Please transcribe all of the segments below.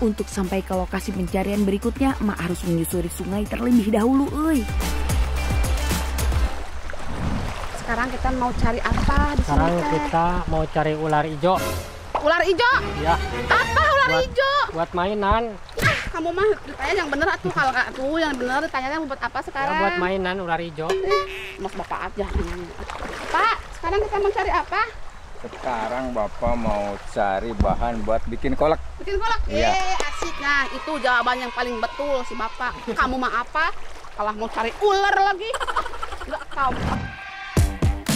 Untuk sampai ke lokasi pencarian berikutnya, emak harus menyusuri sungai terlebih dahulu, euy. Sekarang kita mau cari apa di sini? Sekarang kita mau cari ular hijau. Ular hijau? Ya. Apa ular hijau? Buat mainan. Kamu mah ditanya yang bener atuh, kalau atuh yang bener ditanya buat apa sekarang? Ya, buat mainan ular hijau. Mas bapak aja nanya. Pak, sekarang kita mau cari apa? Sekarang Bapak mau cari bahan buat bikin kolak. Bikin kolak? Iya. Asik. Nah, itu jawaban yang paling betul si Bapak. Kamu mah apa? Kalau mau cari ular lagi? Enggak tahu.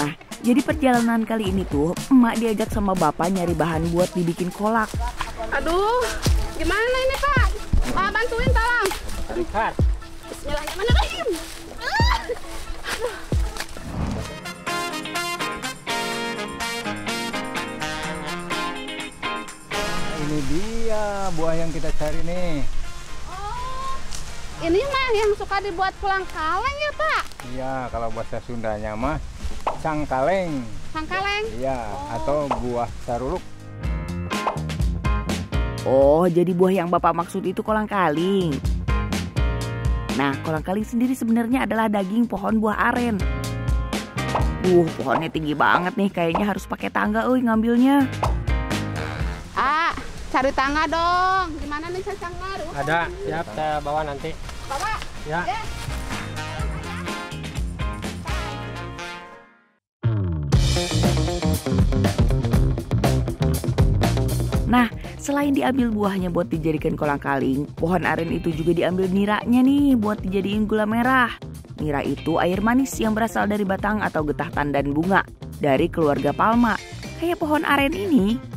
Nah, jadi perjalanan kali ini tuh emak diajak sama bapak nyari bahan buat dibikin kolak. Aduh, gimana ini Pak? Pak bantuin tolong. Ikat. Bismillahirrahmanirrahim. Ini dia buah yang kita cari nih. Oh, ini mah yang suka dibuat pulang kaleng ya Pak? Iya, kalau bahasa Sundanya mah sangkaleng. Sangkaleng? Iya, atau buah saruluk. Oh, jadi buah yang bapak maksud itu kolang-kaling. Nah, kolang-kaling sendiri sebenarnya adalah daging pohon buah aren. Pohonnya tinggi banget nih, kayaknya harus pakai tangga ngambilnya. Cari tangga dong. Gimana nih cari tangga? Ada, siap saya bawa nanti. Bawa? Ya. Nah, selain diambil buahnya buat dijadikan kolang-kaling, pohon aren itu juga diambil niranya nih buat dijadiin gula merah. Nira itu air manis yang berasal dari batang atau getah tandan bunga dari keluarga palma. Kayak pohon aren ini.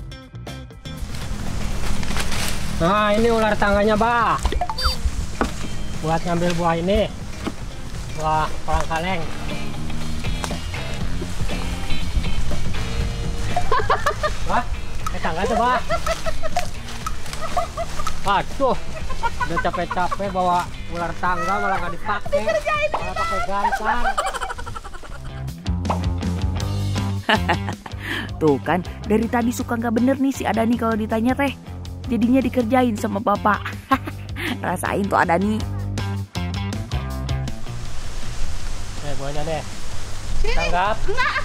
Nah, ini ular tangganya, Bah. Buat ngambil buah ini. Buah kolang-kaleng. Wah, tangga tuh, Bah. Aduh, udah capek-capek bawa ular tangga malah nggak dipakai. Malah pakai gantar. Tuh kan, dari tadi suka nggak bener nih si Adani kalau ditanya teh. Jadinya dikerjain sama bapak. Rasain tuh Adani. Buahnya deh. Sini. Tanggap. Enggak.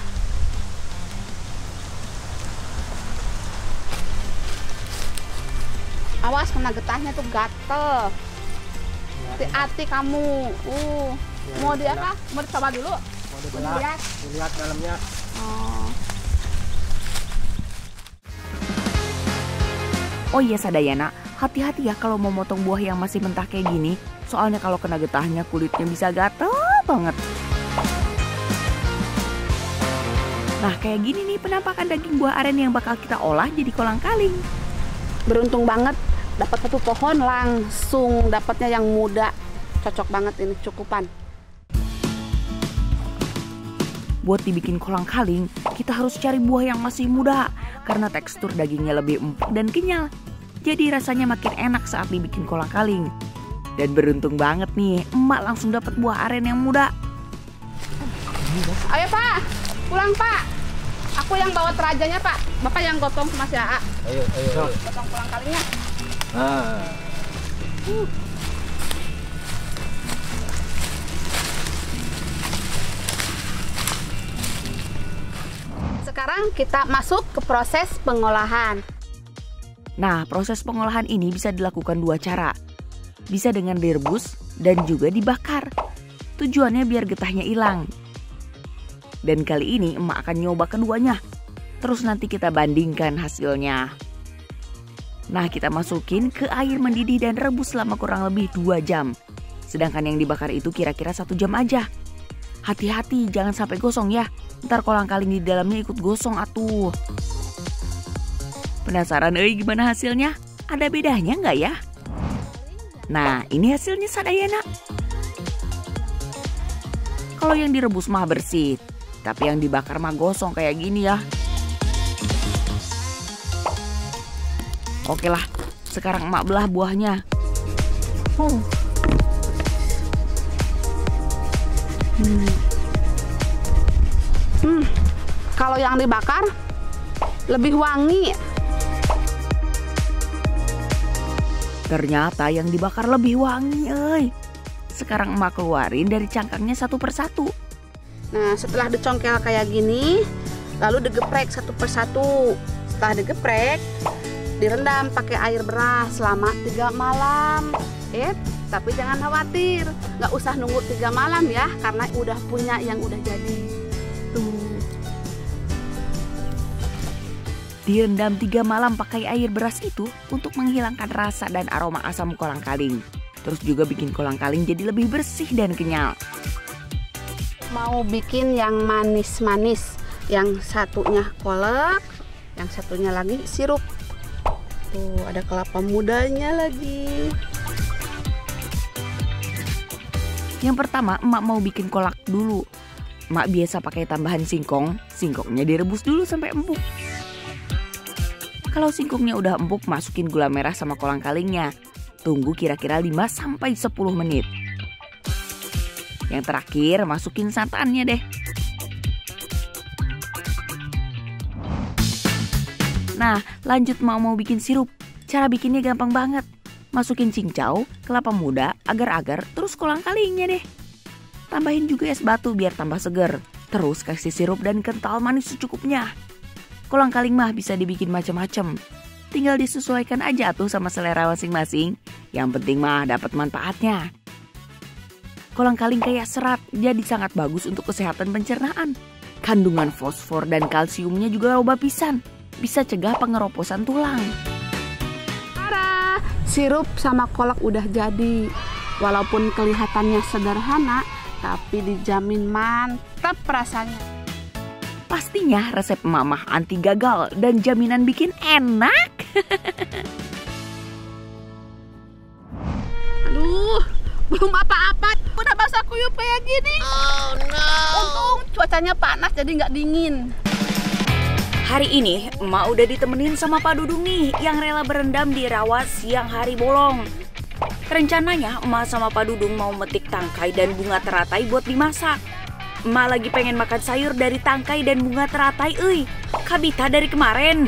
Awas kena getahnya tuh gatel. Hati-hati kamu. Mau di apa? Mau dicoba dulu? Mau dibelah. Dilihat dalamnya. Oh iya Sadayana, hati-hati ya kalau mau motong buah yang masih mentah kayak gini. Soalnya kalau kena getahnya kulitnya bisa gatel banget. Nah kayak gini nih penampakan daging buah aren yang bakal kita olah jadi kolang-kaling. Beruntung banget dapat satu pohon langsung dapatnya yang muda. Cocok banget ini, cukupan. Buat dibikin kolang-kaling, kita harus cari buah yang masih muda karena tekstur dagingnya lebih empuk dan kenyal. Jadi rasanya makin enak saat dibikin kolang-kaling. Dan beruntung banget nih, emak langsung dapat buah aren yang muda. Ayo Pak, pulang Pak. Aku yang bawa terajanya Pak. Bapak yang gotong sama si AA. Ayo. Gotong kolang-kalingnya. Nah. Sekarang kita masuk ke proses pengolahan. Nah, proses pengolahan ini bisa dilakukan dua cara. Bisa dengan direbus dan juga dibakar. Tujuannya biar getahnya hilang. Dan kali ini emak akan nyoba keduanya. Terus nanti kita bandingkan hasilnya. Nah, kita masukin ke air mendidih dan rebus selama kurang lebih 2 jam. Sedangkan yang dibakar itu kira-kira 1 jam aja. Hati-hati, jangan sampai gosong ya. Ntar kolang-kaling di dalamnya ikut gosong atuh. Penasaran gimana hasilnya? Ada bedanya nggak ya? Nah, ini hasilnya Sadayana. Kalau yang direbus mah bersih, tapi yang dibakar mah gosong kayak gini ya. Oke lah, sekarang emak belah buahnya. Kalau yang dibakar lebih wangi. Ternyata yang dibakar lebih wangi, euy. Sekarang emak keluarin dari cangkangnya satu persatu. Nah, setelah dicongkel kayak gini, lalu digeprek satu persatu. Setelah digeprek, direndam pakai air beras selama 3 malam. Tapi jangan khawatir, nggak usah nunggu 3 malam ya, karena udah punya yang udah jadi. Tuh. Direndam 3 malam pakai air beras itu untuk menghilangkan rasa dan aroma asam kolang-kaling. Terus juga bikin kolang-kaling jadi lebih bersih dan kenyal. Mau bikin yang manis-manis, yang satunya kolak, yang satunya lagi sirup. Tuh, ada kelapa mudanya lagi. Yang pertama, emak mau bikin kolak dulu. Emak biasa pakai tambahan singkong. Singkongnya direbus dulu sampai empuk. Kalau singkongnya udah empuk, masukin gula merah sama kolang-kalingnya. Tunggu kira-kira 5-10 menit. Yang terakhir, masukin santannya deh. Nah, lanjut mau bikin sirup. Cara bikinnya gampang banget. Masukin cincau, kelapa muda, agar-agar, terus kolang-kalingnya deh. Tambahin juga es batu biar tambah seger. Terus kasih sirup dan kental manis secukupnya. Kolang-kaling mah bisa dibikin macam-macam. Tinggal disesuaikan aja tuh sama selera masing-masing. Yang penting mah dapat manfaatnya. Kolang-kaling kayak serat, jadi sangat bagus untuk kesehatan pencernaan. Kandungan fosfor dan kalsiumnya juga loba pisan. Bisa cegah pengeroposan tulang. Sirup sama kolak udah jadi. Walaupun kelihatannya sederhana, tapi dijamin mantap rasanya. Pastinya resep mamah anti gagal dan jaminan bikin enak. Aduh, belum apa-apa udah basah kuyup kayak gini. Oh no. Untung cuacanya panas jadi nggak dingin. Hari ini emak udah ditemenin sama Pak Dudung nih yang rela berendam di rawa siang hari bolong. Rencananya emak sama Pak Dudung mau metik tangkai dan bunga teratai buat dimasak. Emak lagi pengen makan sayur dari tangkai dan bunga teratai, euy. Kabita dari kemarin.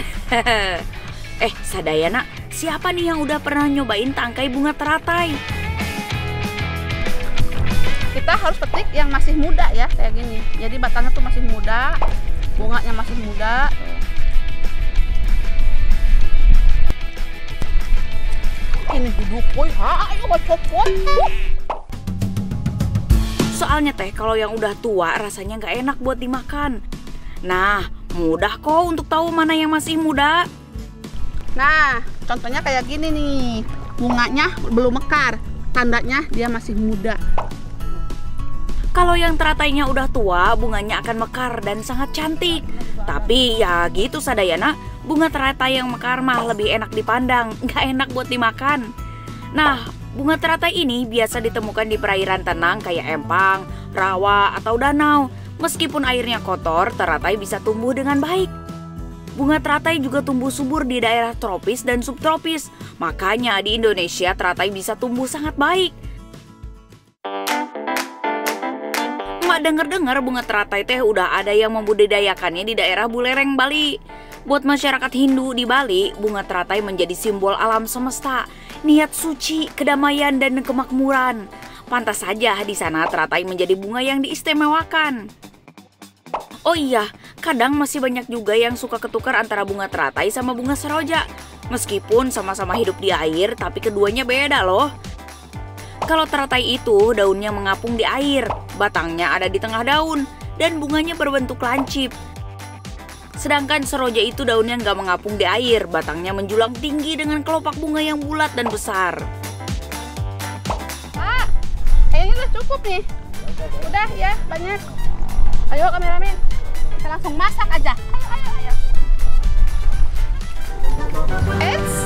Sadayana, siapa nih yang udah pernah nyobain tangkai bunga teratai? Kita harus petik yang masih muda ya, kayak gini. Jadi batangnya tuh masih muda, bunganya masih muda. Ini duduk, boy. Ayo copot. Soalnya teh kalau yang udah tua rasanya nggak enak buat dimakan. Nah, mudah kok untuk tahu mana yang masih muda. Nah, contohnya kayak gini nih. Bunganya belum mekar, tandanya dia masih muda. Kalau yang teratainya udah tua, bunganya akan mekar dan sangat cantik. Tapi ya gitu sadayana, bunga teratai yang mekar mah lebih enak dipandang, nggak enak buat dimakan. Nah, bunga teratai ini biasa ditemukan di perairan tenang kayak empang, rawa, atau danau. Meskipun airnya kotor, teratai bisa tumbuh dengan baik. Bunga teratai juga tumbuh subur di daerah tropis dan subtropis. Makanya di Indonesia teratai bisa tumbuh sangat baik. Mak denger-dengar bunga teratai teh udah ada yang membudidayakannya di daerah Buleleng, Bali. Buat masyarakat Hindu di Bali, bunga teratai menjadi simbol alam semesta, niat suci, kedamaian, dan kemakmuran. Pantas saja di sana teratai menjadi bunga yang diistimewakan. Oh iya, kadang masih banyak juga yang suka ketukar antara bunga teratai sama bunga seroja. Meskipun sama-sama hidup di air, tapi keduanya beda loh. Kalau teratai itu daunnya mengapung di air, batangnya ada di tengah daun, dan bunganya berbentuk lancip. Sedangkan seroja itu daunnya nggak mengapung di air, batangnya menjulang tinggi dengan kelopak bunga yang bulat dan besar. Ah, kayaknya udah cukup nih. Udah ya, banyak. Ayo kameramen, kita langsung masak aja. Ayo.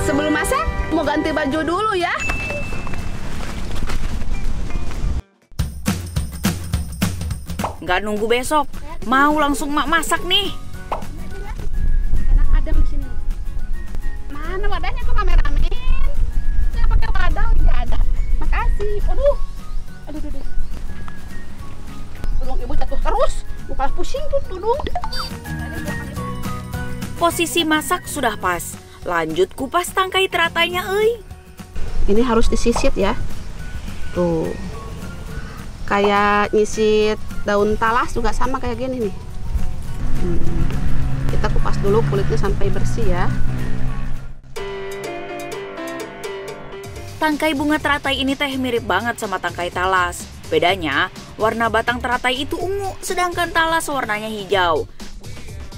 Sebelum masak, mau ganti baju dulu ya. Nggak nunggu besok, mau langsung mak masak nih. Enak adem di sini. Mana wadahnya tuh kameramen? Nggak pakai wadah, nggak ada. Makasih. Aduh. Tudung ibu jatuh terus. Bukan pusing tuh tudung. Posisi masak sudah pas. Lanjut kupas tangkai teratainya, euy. Ini harus disisit ya. Tuh. Kayak nyisit daun talas juga sama kayak gini nih. Kita kupas dulu kulitnya sampai bersih ya. Tangkai bunga teratai ini teh mirip banget sama tangkai talas. Bedanya, warna batang teratai itu ungu, sedangkan talas warnanya hijau.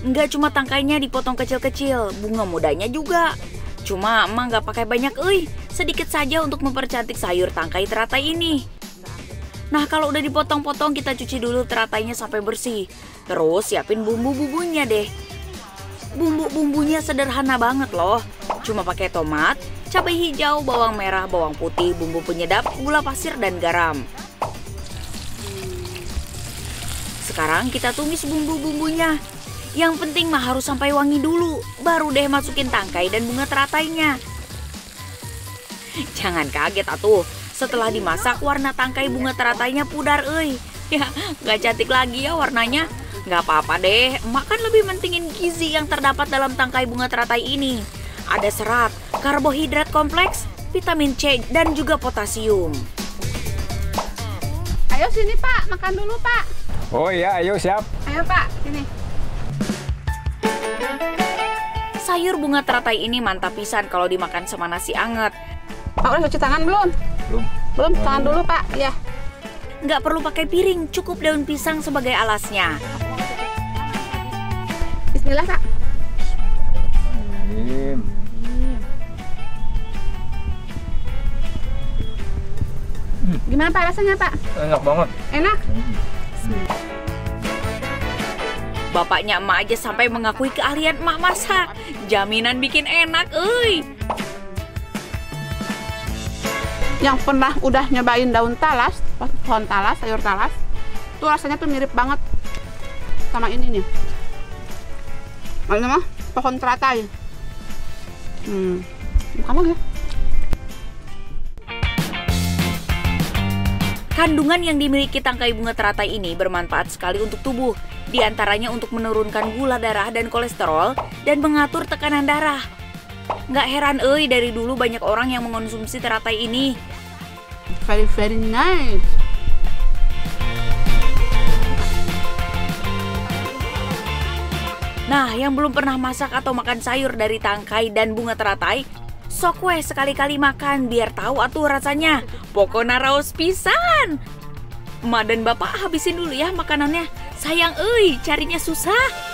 Nggak cuma tangkainya dipotong kecil-kecil, bunga mudanya juga. Cuma emang nggak pakai banyak, sedikit saja untuk mempercantik sayur tangkai teratai ini. Nah, kalau udah dipotong-potong, kita cuci dulu teratainya sampai bersih. Terus siapin bumbu-bumbunya deh. Bumbu-bumbunya sederhana banget loh. Cuma pakai tomat, cabai hijau, bawang merah, bawang putih, bumbu penyedap, gula pasir, dan garam. Sekarang kita tumis bumbu-bumbunya. Yang penting mah harus sampai wangi dulu, baru deh masukin tangkai dan bunga teratainya. Jangan kaget atuh, setelah dimasak warna tangkai bunga teratainya pudar, Ya, nggak cantik lagi ya warnanya. Nggak apa-apa deh, emak kan lebih mentingin gizi yang terdapat dalam tangkai bunga teratai ini. Ada serat, karbohidrat kompleks, vitamin C, dan juga potasium. Ayo sini Pak, makan dulu Pak. Oh iya, ayo siap. Ayo Pak, sini. Sayur bunga teratai ini mantap pisan kalau dimakan sama nasi anget. Pak udah cuci tangan belum? Belum. Belum, tangan dulu Pak, ya. Nggak perlu pakai piring, cukup daun pisang sebagai alasnya. Bismillah Pak. Gimana Pak rasanya Pak? Enak banget. Enak? Bapaknya emak aja sampai mengakui keahlian emak masak. Jaminan bikin enak, Yang pernah udah nyobain daun talas, pohon talas, sayur talas, tuh rasanya tuh mirip banget sama ini nih. Ini mah pohon teratai. Kamu ya? Kandungan yang dimiliki tangkai bunga teratai ini bermanfaat sekali untuk tubuh. Di antaranya untuk menurunkan gula darah dan kolesterol dan mengatur tekanan darah. Nggak heran dari dulu banyak orang yang mengonsumsi teratai ini. Very very nice. Nah, yang belum pernah masak atau makan sayur dari tangkai dan bunga teratai, sok weh sekali-kali makan biar tahu atuh rasanya. Pokoknya raos pisan. Emak dan bapak habisin dulu ya makanannya. Sayang carinya susah.